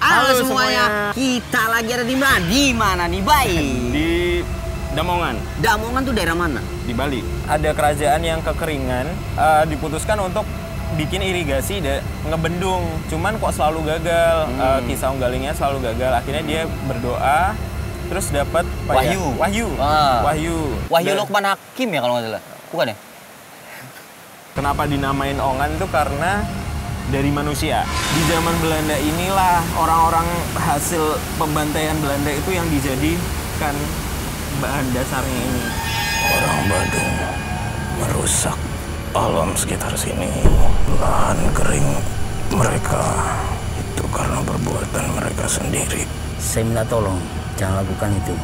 Halo semuanya. Kita lagi ada di mana? Di mana nih, Bay? Di Damongan. Damongan tuh daerah mana? Di Bali. Ada kerajaan yang kekeringan, diputuskan untuk bikin irigasi ngebendung. Cuman kok selalu gagal. Kisah Unggalingnya selalu gagal. Akhirnya dia berdoa, terus dapat Wahyu. Wahyu Lukman Hakim ya kalau nggak salah. Bukan ya? Kenapa dinamain Ongan itu karena dari manusia. Di zaman Belanda inilah orang-orang hasil pembantaian Belanda itu yang dijadikan bahan dasarnya ini. Orang Badung merusak alam sekitar sini. Lahan kering mereka itu karena perbuatan mereka sendiri. Saya minta tolong, jangan lakukan itu.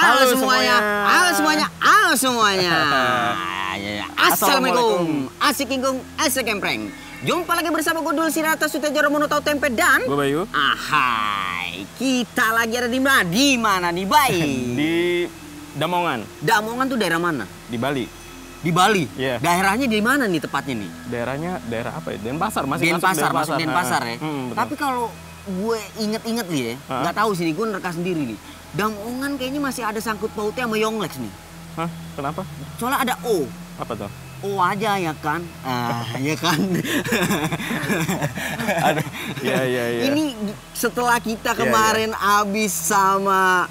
Halo semuanya. Assalamualaikum. Asik ingkung, asik kempreng. Jumpa lagi bersama gue Dul Sirata Sutajaro Monotau Tempe dan Gue Bayu. Ahai, kita lagi ada di mana? Di mana nih, Bay? Di Damongan. Damongan tuh daerah mana? Di Bali. Di Bali? Iya. Daerahnya di mana nih tepatnya nih? Daerahnya daerah apa ya? Denpasar, masih Masuk Denpasar ya. Betul. Tapi kalau gue inget-inget nih ya, nggak tahu sih nih, gue nerka sendiri nih. Damongan kayaknya masih ada sangkut pautnya sama Yonglex nih. Hah? Kenapa? Soalnya ada O. Apa tuh? O aja ya kan? Ya kan? Aduh, iya. Ini setelah kita kemarin abis sama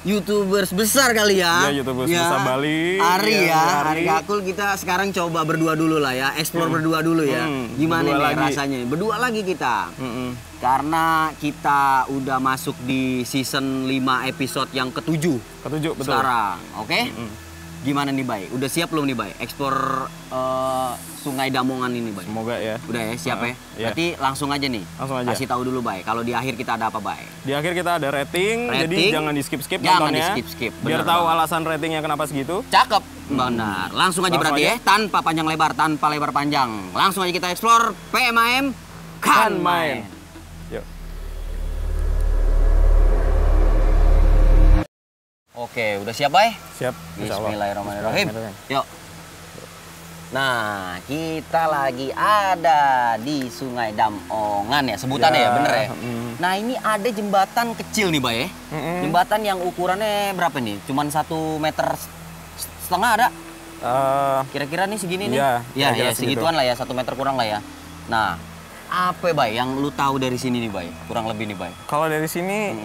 YouTubers besar kali ya. Iya, YouTubers besar Bali. Ari Gakul, kita sekarang coba berdua dulu lah ya. Explore berdua dulu ya. Gimana nih rasanya? Berdua lagi kita. Karena kita udah masuk di season 5 episode yang ke-7. Ketujuh, betul. Sekarang, oke? Gimana nih, Bay? Udah siap belum nih, Bay? Explore Sungai Damongan ini, Bay? Semoga ya. Udah ya, siap ya? Iya. Berarti langsung aja nih. Langsung aja. Kasih tahu dulu, Bay. Kalau di akhir kita ada apa, Bay? Di akhir kita ada rating, jadi jangan di-skip-skip Jangan nontonnya. di-skip-skip. Biar tahu alasan ratingnya kenapa segitu. Cakep. Benar. Langsung aja berarti ya. Tanpa panjang lebar, tanpa lebar panjang. Langsung aja kita explore PMAM Kan Main. Yuk. Oke, udah siap, Bay? Siap. Insyaallah. Bismillahirrahmanirrahim. Yuk. Nah, kita lagi ada di Sungai Damongan ya, sebutannya ya, bener ya? Nah, ini ada jembatan kecil nih, Bay ya. Jembatan yang ukurannya berapa nih? Cuman 1,5 meter ada? Kira-kira nih segini nih? Iya, segituan lah ya, 1 meter kurang lah ya. Nah, apa, Bay, yang lu tahu dari sini nih, Bay? Kurang lebih nih, Bay. Kalau dari sini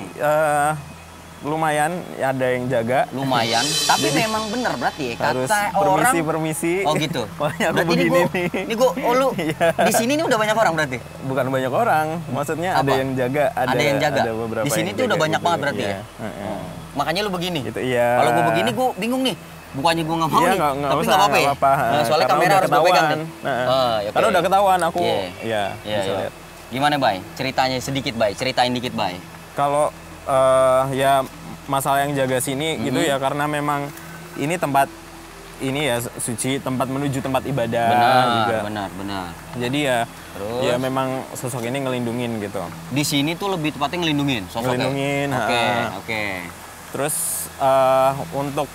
lumayan ada yang jaga. Lumayan, tapi memang bener berarti ya, harus kata orang. Permisi. Oh gitu. Pokoknya aku berarti begini ini gua, lu di sini nih udah banyak orang berarti? Bukan banyak orang, maksudnya Apa? ada yang jaga. Ada yang jaga. Ada beberapa di sini yang tuh udah jaga banyak gitu. banget berarti Iya. ya. Makanya lu begini. Gitu, iya. Kalau gua begini gua bingung nih. Bukannya gua nggak mau nih, tapi nggak apa-apa ya. Nah, soalnya Karena kamera udah harus gua pegang nih. ketahuan. Karena udah ketahuan aku. Iya. Iya. Gimana, Bay? Ceritanya sedikit, Bay. Ceritain dikit, Bay. Kalau ya masalah yang jaga sini gitu ya, karena memang ini tempat ini ya suci, tempat menuju tempat ibadah juga. Benar. Jadi ya, terus? ya memang sosok ini ngelindungin gitu. Di sini tuh lebih tepatnya ngelindungin sosoknya. Ngelindungin. Oke. Terus untuk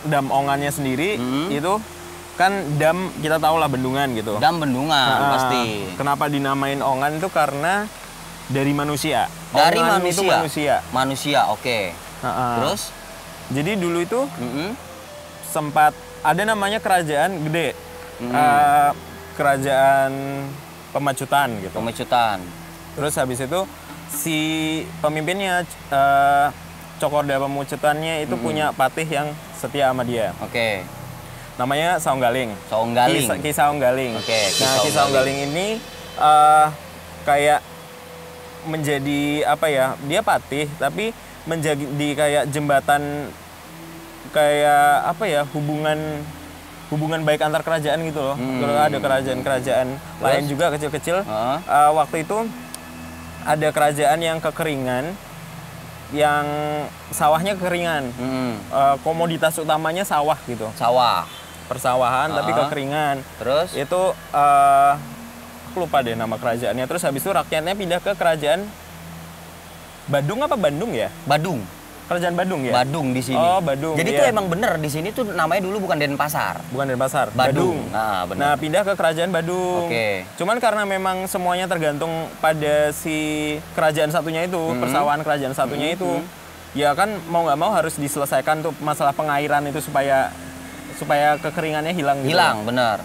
Damongannya sendiri itu kan dam, kita tahu lah bendungan gitu. Dam bendungan pasti. Kenapa dinamain Ongan itu karena dari manusia. Dari Ongan manusia. itu manusia. Manusia, oke. Terus? Jadi dulu itu sempat ada namanya kerajaan gede, kerajaan Pemecutan gitu. Pemecutan. Terus habis itu si pemimpinnya Cokorda Pemecutannya itu punya patih yang setia sama dia. Oke. Namanya Saunggaling. Saunggaling. Ki Saunggaling. Oke. Nah, Ki Saunggaling ini kayak menjadi apa ya? Dia patih tapi menjadi kayak jembatan, kayak apa ya, hubungan baik antar kerajaan gitu loh. Kalau ada kerajaan-kerajaan lain juga kecil-kecil, waktu itu ada kerajaan yang kekeringan, yang sawahnya kekeringan. Komoditas utamanya sawah gitu. Sawah. Persawahan tapi kekeringan. Terus? Itu aku lupa deh nama kerajaannya. Terus habis itu rakyatnya pindah ke kerajaan Badung apa Bandung ya? Badung. Kerajaan Badung ya? Badung di sini. Oh, Badung. Jadi iya. tuh emang bener di sini tuh namanya dulu bukan Denpasar. Bukan Denpasar, Badung. Badung. Nah, bener. Nah, pindah ke kerajaan Badung. Oke. Cuman karena memang semuanya tergantung pada si kerajaan satunya itu, persawahan kerajaan satunya itu. Ya kan mau nggak mau harus diselesaikan tuh masalah pengairan itu supaya kekeringannya hilang gitu. Hilang, bener.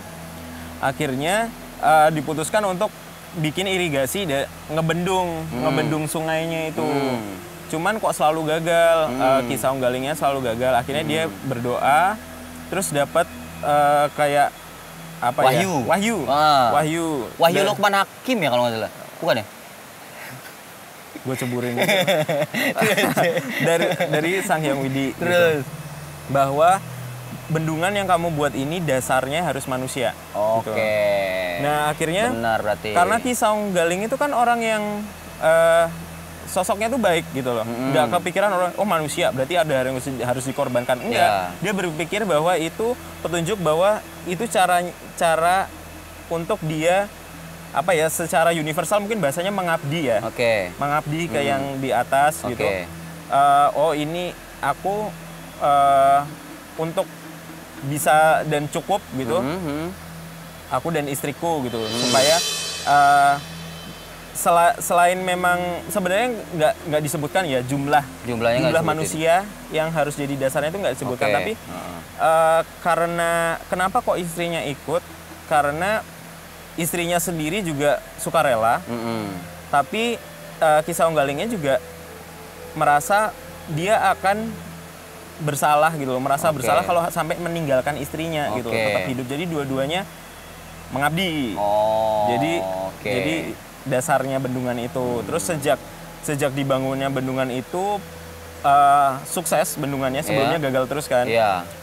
Akhirnya diputuskan untuk bikin irigasi ngebendung sungainya itu. Cuman kok selalu gagal, Ki Saunggalingnya selalu gagal. Akhirnya dia berdoa, terus dapat kayak apa Wahyu. ya? Wahyu. Wahyu Lukman Hakim ya kalau nggak salah. Bukan ya? Gue ceburin dari Sang Hyang Widi. Terus gitu. Bahwa bendungan yang kamu buat ini dasarnya harus manusia. Oke. Gitu. Nah akhirnya Benar berarti. karena Ki Saunggaling itu kan orang yang sosoknya tuh baik gitu loh. Nggak kepikiran orang, oh manusia berarti ada yang harus dikorbankan. Enggak. Ya. Dia berpikir bahwa itu petunjuk bahwa itu cara untuk dia apa ya secara universal mungkin bahasanya mengabdi ya. Oke. Mengabdi ke yang di atas gitu. Oh ini aku untuk bisa dan cukup gitu. Aku dan istriku gitu supaya selain memang sebenarnya nggak disebutkan ya jumlah manusia yang harus jadi dasarnya itu nggak disebutkan. Oke. Tapi karena kenapa kok istrinya ikut, karena istrinya sendiri juga sukarela, tapi Ki Saunggalingnya juga merasa dia akan bersalah gitu, merasa bersalah kalau sampai meninggalkan istrinya gitu, tetap hidup. Jadi dua-duanya mengabdi. Jadi dasarnya bendungan itu. Terus sejak dibangunnya bendungan itu sukses bendungannya, sebelumnya gagal terus kan.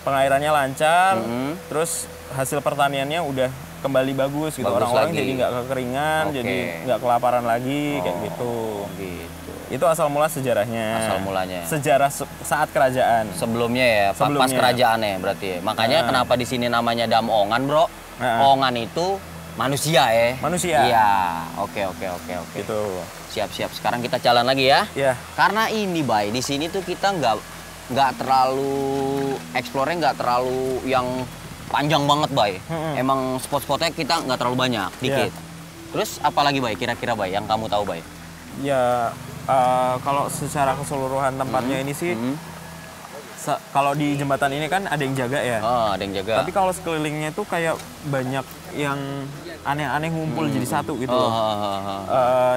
Pengairannya lancar, terus hasil pertaniannya udah kembali bagus gitu. Orang-orang jadi nggak kekeringan, jadi nggak kelaparan lagi kayak gitu. Itu asal mula sejarahnya. Asal mulanya. Sejarah saat kerajaan. Sebelumnya ya, pas kerajaannya berarti. Makanya kenapa di sini namanya Dam Ongan, Bro? Ongan itu manusia ya. Manusia. Iya. Oke. Gitu. Siap. Sekarang kita jalan lagi ya. Iya. Karena ini, Bay, di sini tuh kita nggak terlalu explore-nya nggak terlalu yang panjang banget, Bay. Emang spot-spotnya kita nggak terlalu banyak, dikit. Terus apalagi, Bay? Kira-kira, Bay, yang kamu tahu, Bay? Ya, kalau secara keseluruhan tempatnya ini sih, kalau di jembatan ini kan ada yang jaga ya. Oh, ada yang jaga. Tapi kalau sekelilingnya tuh kayak banyak yang aneh-aneh ngumpul jadi satu gitu loh.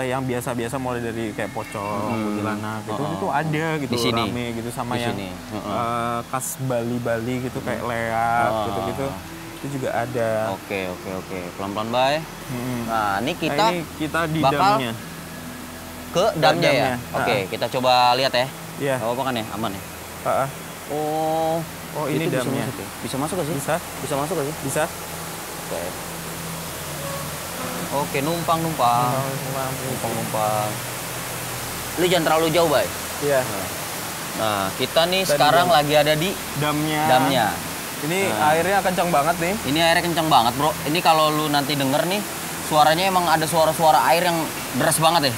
Yang biasa-biasa mulai dari kayak pocong, kuntilanak gitu, itu ada gitu, rame gitu sama yang khas Bali gitu kayak leak gitu-gitu. Itu juga ada. Oke. Pelan-pelan, Bay. Nah, ini kita di bakal damnya. Ke damnya ya? Oke, kita coba lihat ya. Iya. Gak apa-apa kan ya? Aman ya? Oh, ini itu damnya. Bisa masuk gak sih? Bisa masuk gak sih? Bisa. Oke, numpang. Lu jangan terlalu jauh, Bay. Iya. Nah, kita nih sekarang lagi ada di damnya. Ini airnya kencang banget nih. Ini airnya kencang banget, Bro. Ini kalau lu nanti denger nih, suaranya emang ada suara-suara air yang deras banget ya.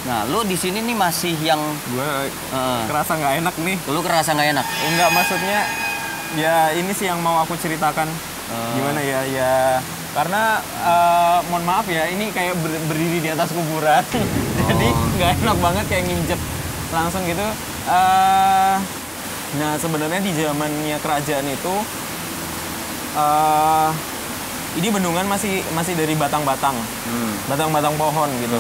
Nah, lu di sini nih masih yang gue kerasa nggak enak nih. Lu kerasa nggak enak? Enggak, maksudnya ya ini sih yang mau aku ceritakan. Gimana ya karena mohon maaf ya, ini kayak berdiri di atas kuburan. Jadi nggak enak banget kayak nginjek langsung gitu. Nah, sebenarnya di zamannya kerajaan itu ini bendungan masih dari batang-batang. Batang-batang pohon gitu.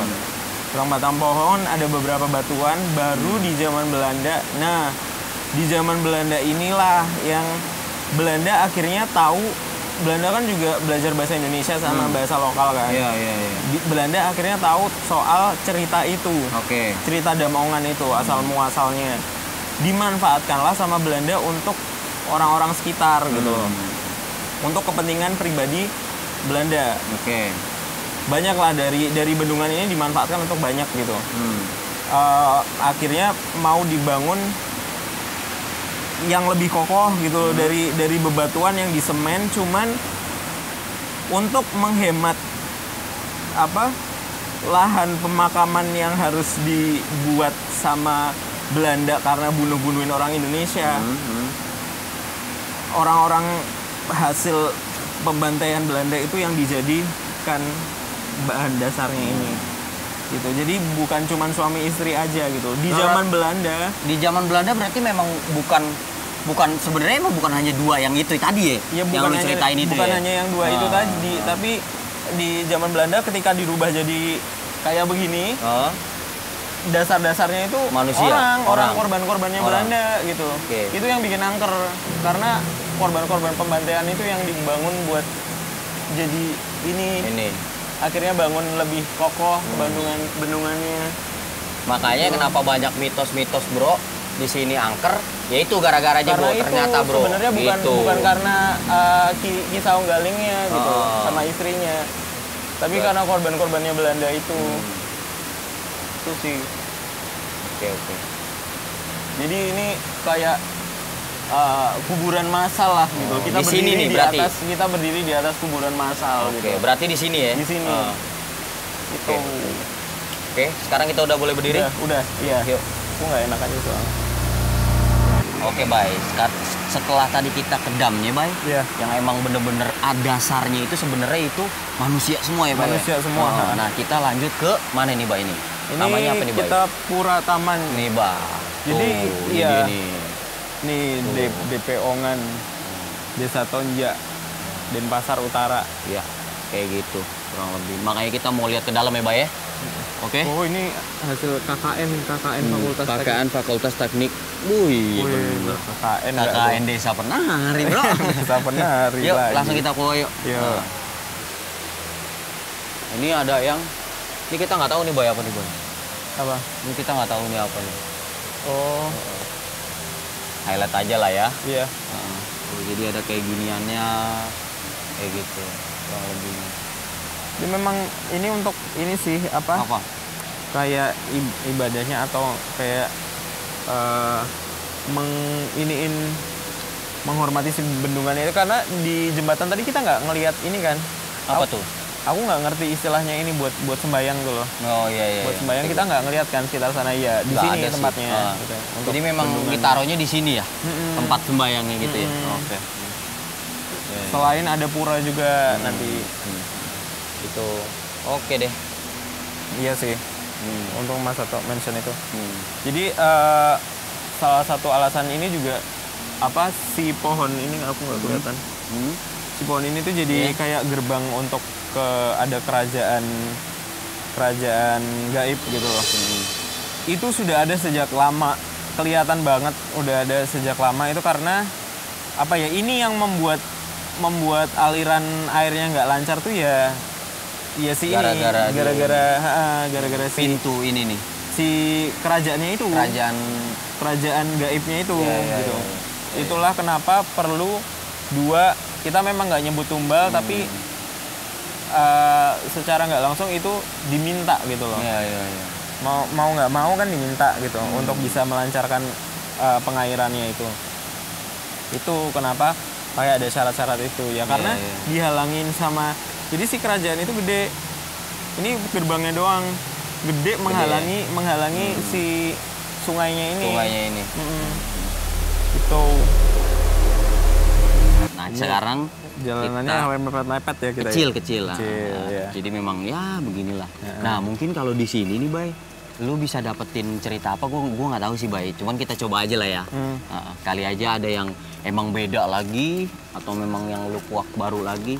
Batang pohon, ada beberapa batuan baru di zaman Belanda. Nah, di zaman Belanda inilah yang Belanda akhirnya tahu. Belanda kan juga belajar bahasa Indonesia sama bahasa lokal kan. Iya. Belanda akhirnya tahu soal cerita itu. Cerita Dam Ongan itu asal muasalnya. Dimanfaatkanlah sama Belanda untuk orang-orang sekitar gitu. Untuk kepentingan pribadi Belanda. Banyak lah dari bendungan ini dimanfaatkan untuk banyak gitu. Akhirnya mau dibangun yang lebih kokoh gitu dari bebatuan yang disemen, cuman untuk menghemat apa lahan pemakaman yang harus dibuat sama Belanda karena bunuh-bunuhin orang Indonesia. Orang-orang hasil pembantaian Belanda itu yang dijadikan bahan dasarnya ini. Gitu. Jadi bukan cuma suami istri aja gitu. Di zaman Belanda. Di zaman Belanda berarti memang bukan sebenarnya emang bukan hanya dua yang itu tadi ya. Ya yang bukan lu ceritain itu bukan ya. hanya yang dua itu tadi, tapi di zaman Belanda ketika dirubah jadi kayak begini, dasar-dasarnya itu manusia, orang korban-korbannya Belanda gitu. Okay. Itu yang bikin angker karena korban-korban pembantaian itu yang dibangun buat jadi ini. Akhirnya bangun lebih kokoh bendungannya. Makanya kenapa banyak mitos-mitos bro di sini angker, yaitu gara-gara aja bro. Ternyata bro. Sebenarnya bukan karena kisah Unggalingnya gitu sama istrinya, tapi karena korban-korbannya Belanda itu. Itu sih. Oke. Jadi ini kayak kuburan massal lah gitu. Kita di sini nih berarti. Kita berdiri di atas kuburan massal. Oke, gitu. berarti di sini ya. Di sini. Itu. Oke, sekarang kita udah boleh berdiri. Udah. Iya. Yuk. Aku nggak enak aja soalnya. Oke, Bay. Setelah tadi kita ke damnya, Bay. Iya. Yang emang bener-bener dasarnya itu sebenarnya itu manusia semua ya, Bay. Manusia semua. Nah, kita lanjut ke mana nih, Bay ini? Namanya apa nih, Bay? Kita Pura Taman. Nih, Bay. Jadi iya. Nih DP Ongan, Desa Tonja, Denpasar Utara. Iya, kayak gitu kurang lebih. Makanya kita mau lihat ke dalam ya, Bay ya. Oke. Oh, ini hasil KKN Fakultas Teknik. Fakultas Teknik. Wih, bener. KKN Desa Penari, bro. Desa Penari. Yuk, lagi. langsung kita keluar yuk. Yuk. Ini ada yang, ini kita nggak tahu nih, Bay, apa nih, Bay? Apa? Ini kita nggak tahu nih apa nih. Oh. Highlight aja lah ya. Iya. Jadi ada kayak giniannya, kayak gitu kurang lebih. Jadi memang ini untuk ini sih apa? Kayak ibadahnya atau kayak menghormati si bendungannya itu, karena di jembatan tadi kita nggak ngelihat ini kan? Apa tuh? Aku nggak ngerti istilahnya ini buat sembayang tuh loh. Oh iya. Buat sembayang kita nggak ngelihat kan sekitar sana ya. Di sini tempatnya. Gitu, jadi memang ditaruhnya di sini ya, tempat sembayangnya gitu ya. Oke. Selain ada pura juga nanti. Itu oke deh. Iya sih. Untuk Mas Sato mention itu. Jadi salah satu alasan ini juga apa, si pohon ini aku nggak kelihatan. Si pohon ini tuh jadi kayak gerbang untuk ada kerajaan gaib gitu loh. Itu sudah ada sejak lama, kelihatan banget udah ada sejak lama. Itu karena apa ya, ini yang membuat aliran airnya nggak lancar tuh ya si gara-gara si pintu ini nih, si kerajaannya itu, kerajaan gaibnya itu gitu. Itulah kenapa perlu dua, kita memang nggak nyebut tumbal tapi secara nggak langsung itu diminta gitu loh. Mau nggak mau kan diminta gitu untuk bisa melancarkan pengairannya itu. Itu kenapa kayak ada syarat-syarat itu ya, karena dihalangin sama, jadi si kerajaan itu gede, ini gerbangnya doang gede, menghalangi si sungainya ini. Itu. Nah sekarang jalanannya mepet-mepet ya kita. Kecil lah. Jadi memang ya beginilah. Nah mungkin kalau di sini nih, Bay, lu bisa dapetin cerita apa? Gua nggak tahu sih, Bay. Cuman kita coba aja lah ya. Kali aja ada yang emang beda lagi atau memang yang lu kuak baru lagi.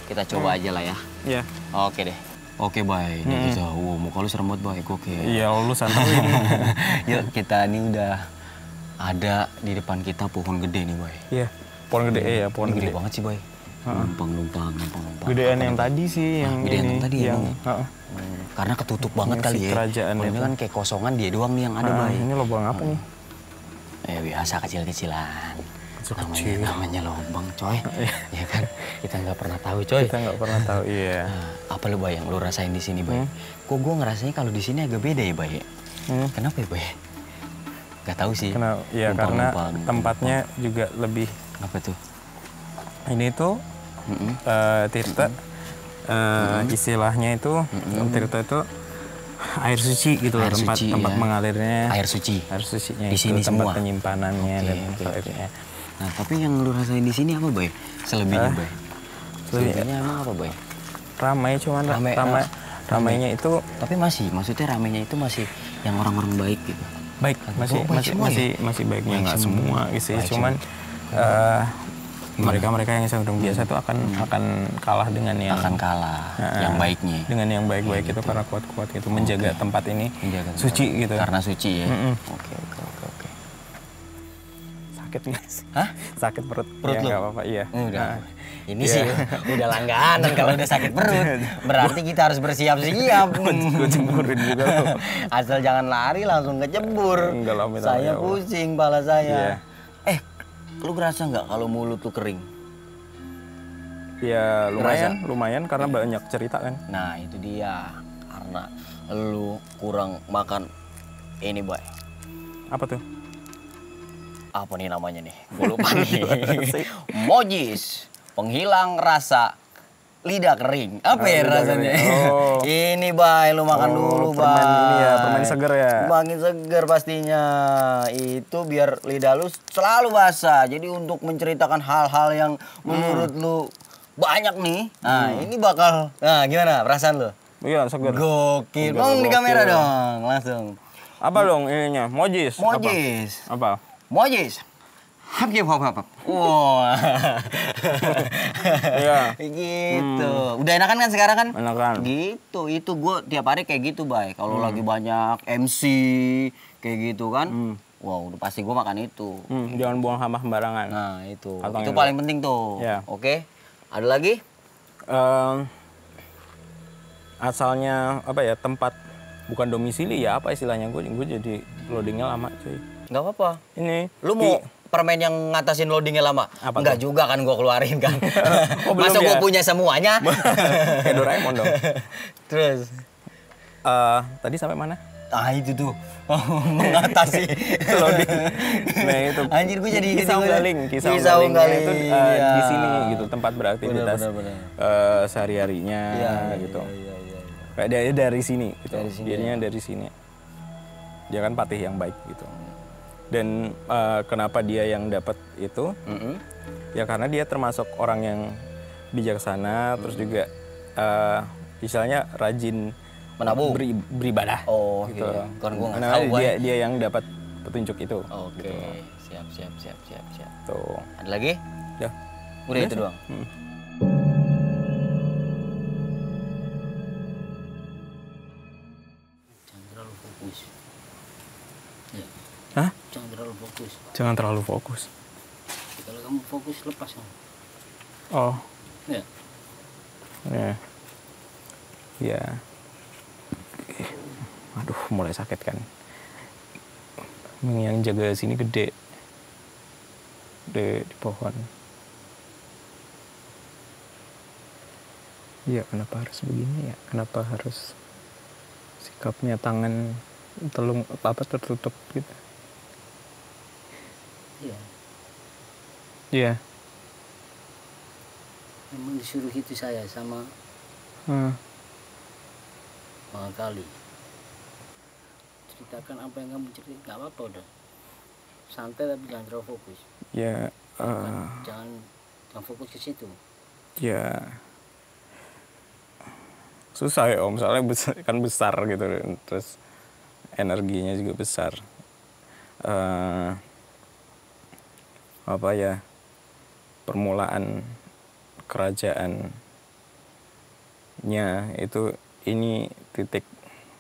Kita coba aja lah ya. Iya. Oke deh. Oke, Bay. Ini kita, muka lu serem banget, Bay. Oke. Iya, lu santai. Yuk, kita ini udah ada di depan kita pohon gede nih, Bay. Iya. Pohon gede ya, pohon gede banget sih, Bay. Numpang. Gedean yang tadi sih, yang gedean ini. Yang tadi ya. Karena ketutup banget kali ya. Kerajaan ini kan kayak kosongan, dia doang nih yang ada, Bay. Ini lubang apa nih? Biasa kecil-kecilan. Namanya lubang, coy. Ya kan? Kita nggak pernah tahu, coy. Kita nggak pernah tahu, iya. Apa lu, Bay, yang lu rasain di sini, Bay? Kok gue ngerasanya kalau di sini agak beda ya, Bay? Kenapa ya, Bay? Gak tahu sih. Ya karena tempatnya juga lebih. Apa tuh? Ini tuh Tirta istilahnya itu Tirta itu air suci gitu loh, Air tempat suci, tempat ya. mengalirnya Air suci. air sucinya Di itu, sini tempat semua? penyimpanannya Oke, dan oke, sebagainya. Nah, tapi yang lu rasain di sini apa, Bay? Selebihnya, Bay? Selebihnya emang apa, Bay? Ramai cuman ramainya itu Tapi maksudnya ramenya itu masih yang orang-orang baik gitu. baik, masih baik semua masih baiknya, Baik nggak semua. semua gitu ya. Baik Cuman mereka yang cenderung biasa itu akan kalah dengan yang Akan kalah yang baiknya. dengan yang baik-baik itu karena kuat-kuat gitu, menjaga tempat ini Menjaga tempat. suci gitu. Karena suci ya. Mm-mm. Oke. Sakit nggak sih? Hah? Sakit perut Perut ya, lu? nggak apa-apa, iya. Udah. Nah, Ini iya. sih udah langganan kalau udah sakit perut. Berarti kita harus bersiap-siap. Gue cemburin juga tuh. Asal jangan lari langsung kecebur. Enggak lah, minta Saya ya Allah. pusing kepala saya. Iya. Lu ngerasa nggak kalau mulut lu kering? Ya lumayan karena banyak cerita kan. Nah itu dia. Karena lu kurang makan ini, Boy. Apa tuh? Apa nih namanya nih? Gue lupa nih. Mojis. Penghilang rasa lidah kering. Apa ya lidah rasanya? kering. Oh. Ini, Bay. Lu makan dulu, Bay. permen ini ya, permen seger ya. Makin seger pastinya. Itu biar lidah lu selalu basah. Jadi untuk menceritakan hal-hal yang menurut lu banyak nih. Nah, ini bakal. Nah, gimana perasaan lu? Iya, seger. Gokil. Seger, Ngomong di kamera gokil. dong, langsung. Apa dong ininya? Mojis. Mojis. Apa? Mojis. Hap. Wah. Iya. Gitu. Udah enakan kan sekarang kan? Enakan. Gitu. Itu gue tiap hari kayak gitu, Bay. Kalau lagi banyak MC kayak gitu kan. Wow, udah pasti gue makan itu. Jangan buang sampah sembarangan. Nah, itu. Kantongin Itu dulu. paling penting tuh. Ya. Oke. Ada lagi? Asalnya apa ya, tempat bukan domisili ya, apa istilahnya, gue jadi loadingnya lama cuy. Nggak apa-apa. Ini Lu mau permen yang ngatasin loadingnya lama? Apa Enggak tuh? juga kan gue keluarin kan. Oh, belum Masa gue ya? punya semuanya? kayak Doraemon dong. Terus? Tadi sampai mana? Ah itu tuh. Mengatasi Loading. Nah itu. Anjir gue jadi kisah unggaling, Kisah unggalingnya unggaling, itu iya. di sini gitu, tempat beraktivitas Benar. sehari-harinya gitu. Iya. Kayak dia dari sini gitu. Dari sini, Dianya dari sini. Dia kan patih yang baik gitu. Dan kenapa dia yang dapat itu? Ya karena dia termasuk orang yang bijaksana, terus juga misalnya rajin Menabung. beribadah. Oh gitu. iya. Kan gue nggak Nah, tahu, Boy. dia yang dapat petunjuk itu. Oke. Siap. Tuh. Ada lagi? Ya. Udah itu sih. doang. Jangan terlalu fokus. Ya. Hah? Jangan terlalu fokus. Jangan terlalu fokus. Kalau kamu fokus lepas kan. Oh, Ya. ya. Ya. Aduh, mulai sakit kan. Yang jaga sini gede. Di pohon. Ya, kenapa harus begini ya? Kenapa harus sikapnya tangan tertutup gitu? Iya, Iya. memang disuruh itu saya sama Bang Kali. Ceritakan apa yang kamu cerita, nggak apa-apa udah. Santai tapi jangan terlalu fokus. Ya, Jangan fokus ke situ. ya. Susah ya Om, soalnya kan besar gitu, terus energinya juga besar. Apa ya, permulaan kerajaannya itu ini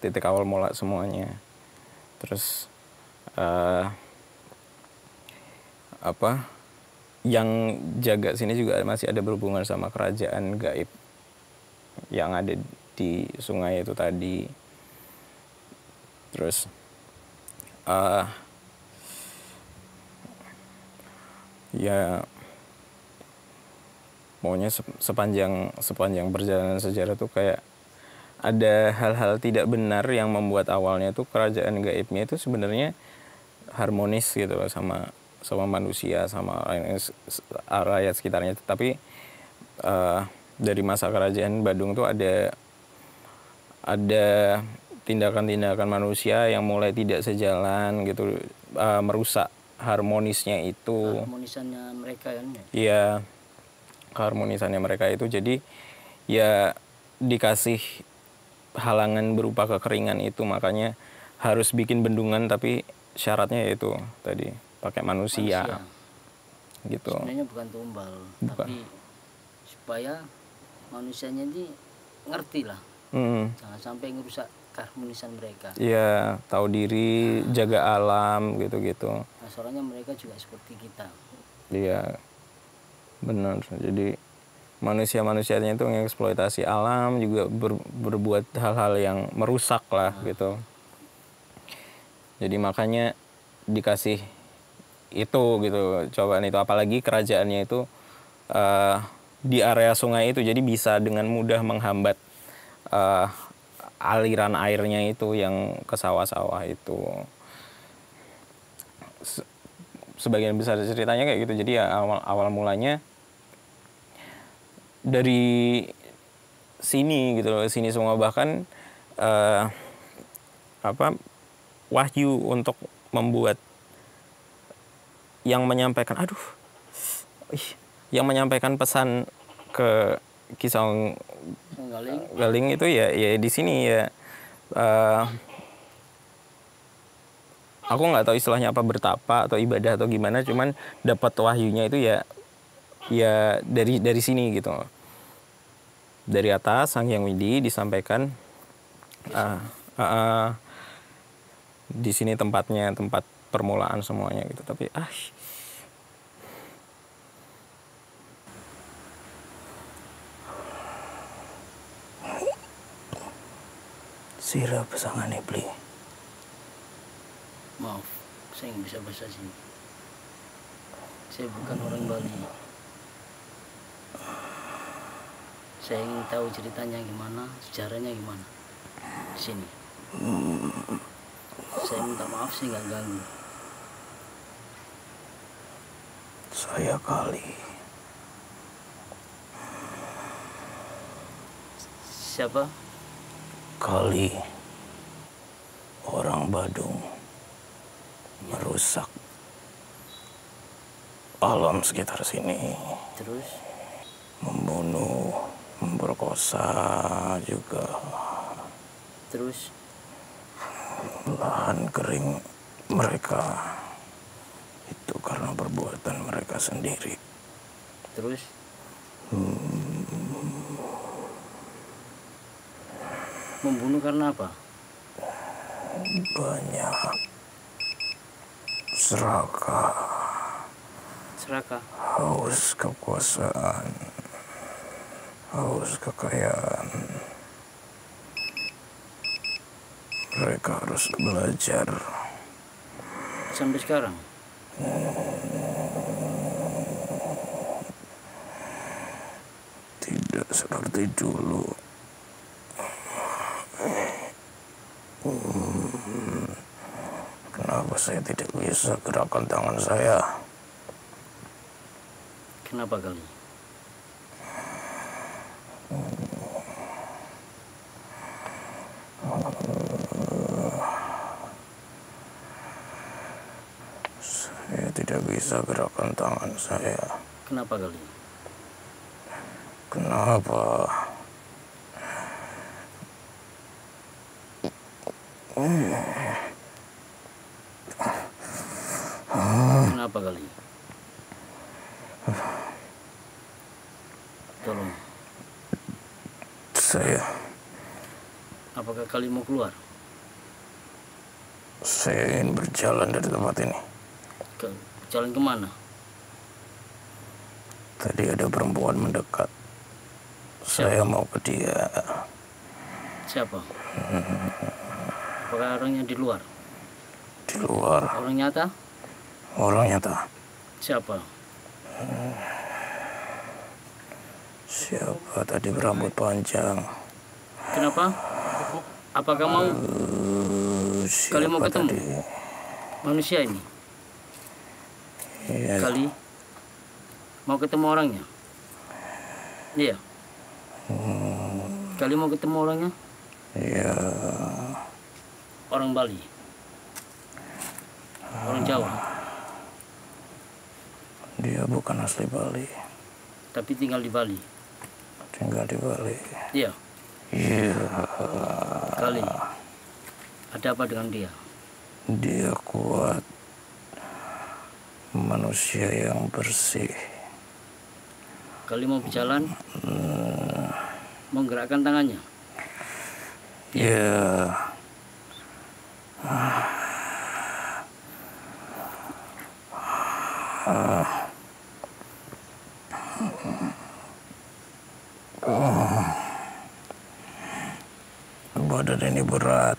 titik awal mula semuanya. Terus apa yang jaga sini juga masih ada berhubungan sama kerajaan gaib yang ada di sungai itu tadi. Terus ya pokoknya sepanjang perjalanan sejarah tuh kayak ada hal-hal tidak benar yang membuat awalnya tuh kerajaan gaibnya itu sebenarnya harmonis gitu loh sama manusia, sama rakyat sekitarnya. Tapi dari masa kerajaan Badung tuh ada tindakan-tindakan manusia yang mulai tidak sejalan gitu, merusak harmonisnya itu. Harmonisannya mereka kan ya. Iya, keharmonisannya mereka itu. Jadi ya dikasih halangan berupa kekeringan itu, makanya harus bikin bendungan, tapi syaratnya yaitu tadi pakai manusia. Gitu. Sebenarnya bukan tumbal, tapi supaya manusianya ini ngerti lah. Jangan sampai ngerusak keharmonisan mereka. Iya, tahu diri, jaga alam gitu-gitu. Nah, soalnya mereka juga seperti kita. Iya, benar. Jadi manusia-manusianya itu mengeksploitasi alam, juga berbuat hal-hal yang merusak lah gitu. Jadi makanya dikasih itu gitu, cobaan itu, apalagi kerajaannya itu di area sungai itu, jadi bisa dengan mudah menghambat aliran airnya itu yang ke sawah-sawah itu. Sebagian besar ceritanya kayak gitu. Jadi ya awal mulanya dari sini gitu loh, sini semua, bahkan wahyu untuk membuat yang menyampaikan pesan ke Ki Galing itu ya di sini ya. Aku nggak tahu istilahnya apa, bertapa atau ibadah atau gimana, cuman dapat wahyunya itu ya dari sini gitu. Dari atas Sang Hyang Widi disampaikan di sini tempatnya, tempat permulaan semuanya gitu. Tapi Sira pasangan Ibli. Maaf, saya nggak bisa bahasa sini. Saya bukan orang Bali. Saya ingin tahu ceritanya gimana, sejarahnya gimana di sini. Saya minta maaf, saya nggak ganggu. Saya Kali. Siapa? Kali, orang Badung, merusak alam sekitar sini. Terus? Membunuh, memperkosa juga. Terus? Lahan kering mereka itu karena perbuatan mereka sendiri. Terus? Membunuh karena apa? Banyak serakah, haus kekuasaan, haus kekayaan. Mereka harus belajar. Sampai sekarang? Tidak seperti dulu. Kenapa saya tidak bisa gerakan tangan saya? Kenapa kali? Saya tidak bisa gerakan tangan saya. Kenapa kali? Kenapa? Kenapa kali? Tolong. Saya. Apakah kali mau keluar? Saya ingin berjalan dari tempat ini. Jalan kemana? Tadi ada perempuan mendekat. Saya mau ke dia. Siapa? Apakah orangnya di luar? Di luar. Orang nyata? Orang nyata. Siapa? Siapa tadi berambut panjang? Kenapa? Apakah mau kali mau ketemu tadi? Manusia ini? Iya. Kali mau ketemu orangnya? Iya. Kali mau ketemu orangnya? Ya, Orang Bali. Orang Jawa. dia bukan asli Bali, Tapi tinggal di Bali. tinggal di Bali. Iya. Iya, Kali. Ada apa dengan dia? dia kuat, manusia yang bersih. Kali mau berjalan, menggerakkan tangannya. Ya, badan ini berat.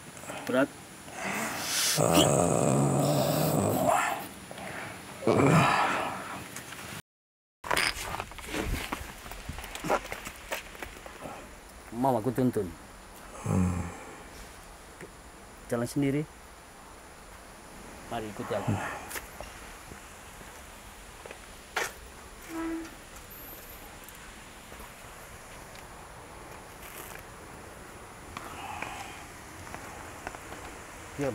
Berat. Mau aku tuntun. Jalan sendiri. Mari ikuti aku. Diam.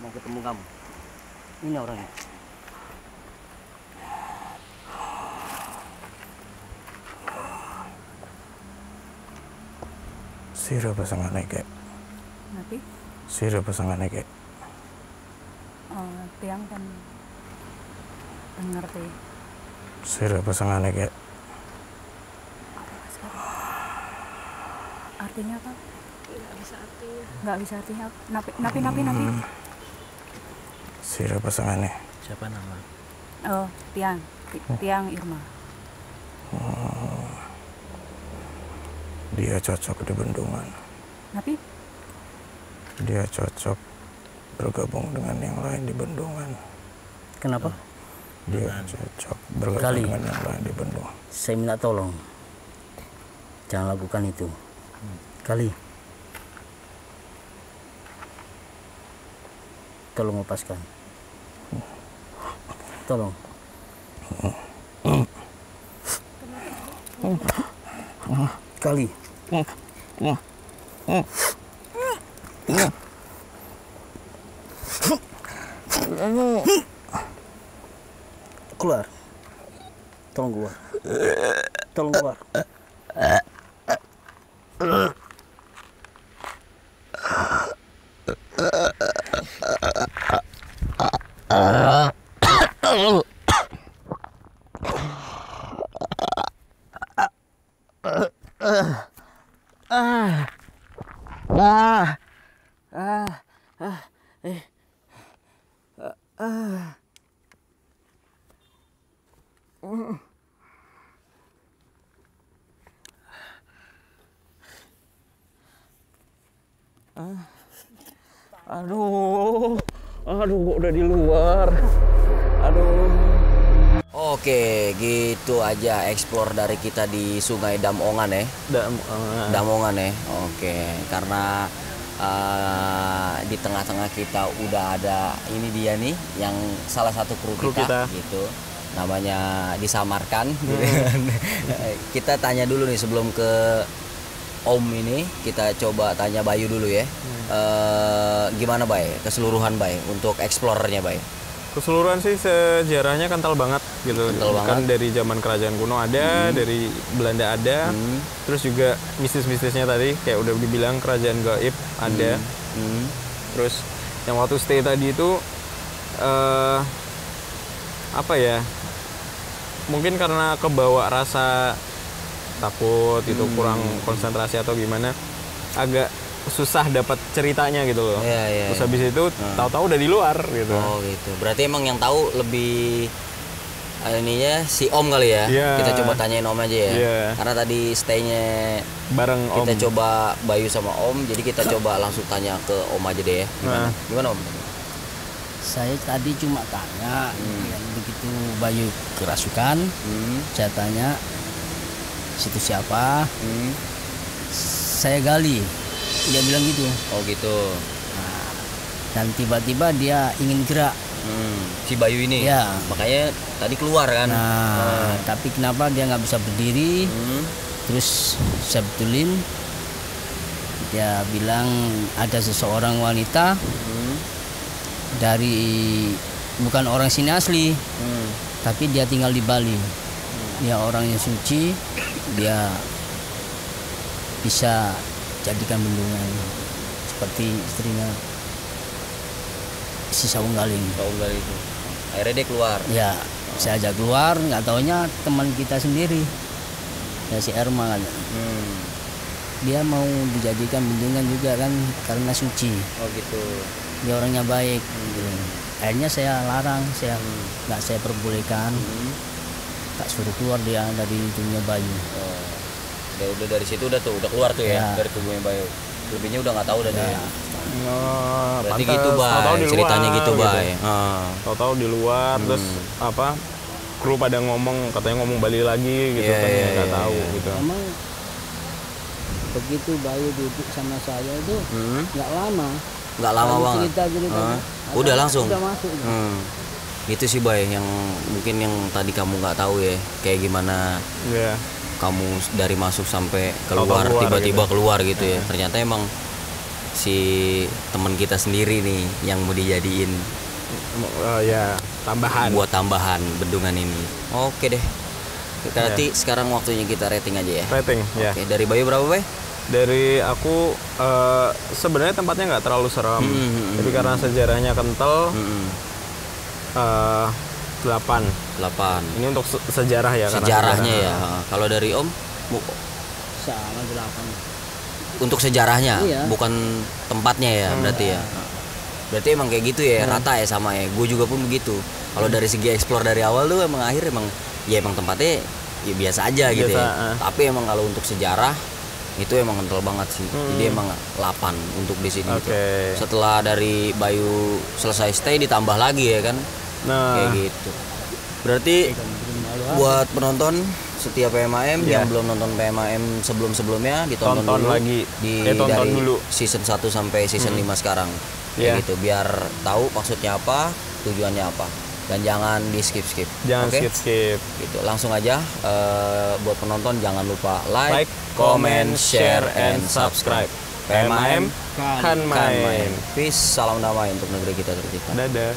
Mau ketemu kamu. Ini orangnya. Sira pasangan kek. Nanti Sira pasangan kek. tiang kan ngerti. Sira pasangan kek. Artinya apa? Nggak bisa artinya. Napi. Sira pasangan. Siapa nama? Oh, tiang. Tiang Irma. Dia cocok di bendungan. Napi? Dia cocok bergabung dengan yang lain di bendungan. Kenapa? Dia cocok bergabung Kali. dengan yang lain di bendungan. Saya minta tolong. Jangan lakukan itu. Kali. Tolong lepaskan. Tolong. Kali. Keluar. Tolong keluar. Tolong keluar. Aduh, kok udah di luar. Aduh. Oke, gitu aja explore dari kita di Sungai Damongan ya. Damongan ya. Oke, karena di tengah-tengah kita udah ada ini dia nih yang salah satu kru kita gitu. Namanya disamarkan. Kita tanya dulu nih sebelum ke Om ini, kita coba tanya Bayu dulu ya. Gimana Bay? Keseluruhan Bay untuk explorernya Bay? Keseluruhan sih sejarahnya kental banget gitu. Kental Kan banget. dari zaman kerajaan kuno ada, dari Belanda ada, terus juga mistis-mistisnya tadi kayak udah dibilang kerajaan gaib ada. Terus yang waktu stay tadi itu apa ya? Mungkin karena kebawa rasa takut itu kurang konsentrasi atau gimana, agak susah dapat ceritanya gitu loh. Iya. Terus habis itu tahu-tahu udah di luar gitu. Oh gitu. Berarti emang yang tahu lebih ininya si Om kali ya. Iya. Kita coba tanyain Om aja ya. Iya. Karena tadi stay-nya Bareng Om. kita coba Bayu sama Om, jadi kita coba langsung tanya ke Om aja deh ya. Gimana Om? Saya tadi cuma tanya, ya, begitu Bayu kerasukan, saya tanya situ siapa, saya gali, dia bilang gitu. Oh gitu. Dan tiba-tiba dia ingin gerak, Si Bayu ini. Ya. Makanya tadi keluar kan. Nah, tapi kenapa dia nggak bisa berdiri? Terus saya betulin, dia bilang ada seseorang wanita dari bukan orang sini asli, tapi dia tinggal di Bali. Dia orangnya suci, dia bisa jadikan bendungan seperti istrinya si Saunggaling. Saunggaling itu. Akhirnya dia keluar. Ya, saya ajak keluar, nggak taunya teman kita sendiri, ya si Erma kan. Dia mau dijadikan bendungan juga kan karena suci. Oh gitu. Dia orangnya baik. Gitu. Akhirnya saya larang, nggak saya perbolehkan. Tak suruh keluar dia dari dunia Bayu. Udah dari situ udah keluar tuh ya, Ya. dari tubuhnya Bayu. Lebihnya udah nggak tahu udah dia. Berarti Pantes, gitu tahu-tahu Bay, di ceritanya luar, gitu Bay. Tahu-tahu di luar terus apa? Kru pada ngomong, katanya ngomong Bali lagi gitu kan, nggak tahu gitu. Emang begitu Bayu duduk sama saya itu nggak lama. Nggak lama Baru banget. cerita Udah langsung. Udah masuk. Itu sih Bay yang mungkin yang tadi kamu nggak tahu ya, kayak gimana Iya. kamu dari masuk sampai Tahu-tahu keluar keluar tiba-tiba gitu. keluar gitu ya. Ternyata emang si teman kita sendiri nih yang mau dijadiin Ya, tambahan. buat tambahan bendungan ini. Oke deh. Berarti sekarang waktunya kita rating aja ya. Rating, ya. Oke, dari Bayu berapa Bay? Dari aku sebenarnya tempatnya nggak terlalu seram, tapi karena sejarahnya kental, 8. 8. Ini untuk sejarah ya. karena Sejarahnya sejarah. ya. Kalau dari Om Sama 8. untuk sejarahnya, Iya. bukan tempatnya ya, berarti ya. Berarti emang kayak gitu ya, rata ya sama ya. Gue juga pun begitu. Kalau dari segi explore dari awal tuh emang akhir emang tempatnya ya biasa aja gitu Biasa, ya. Tapi emang kalau untuk sejarah itu emang kental banget sih. Jadi emang 8 untuk di sini. Oke. Gitu. Setelah dari Bayu selesai stay ditambah lagi ya kan. Nah, Kayak gitu. Berarti buat penonton setiap PMAM yang belum nonton PMAM sebelum-sebelumnya ditonton Tonton dulu lagi. di Tonton dari dulu. season 1 sampai season 5 sekarang. Iya. Kayak gitu biar tahu maksudnya apa, tujuannya apa. Dan jangan di skip-skip. jangan Oke? skip-skip. Gitu. Langsung aja buat penonton jangan lupa Like, comment, share, and subscribe. PMAM kan main. Peace, salam damai untuk negeri kita tercinta. Dadah.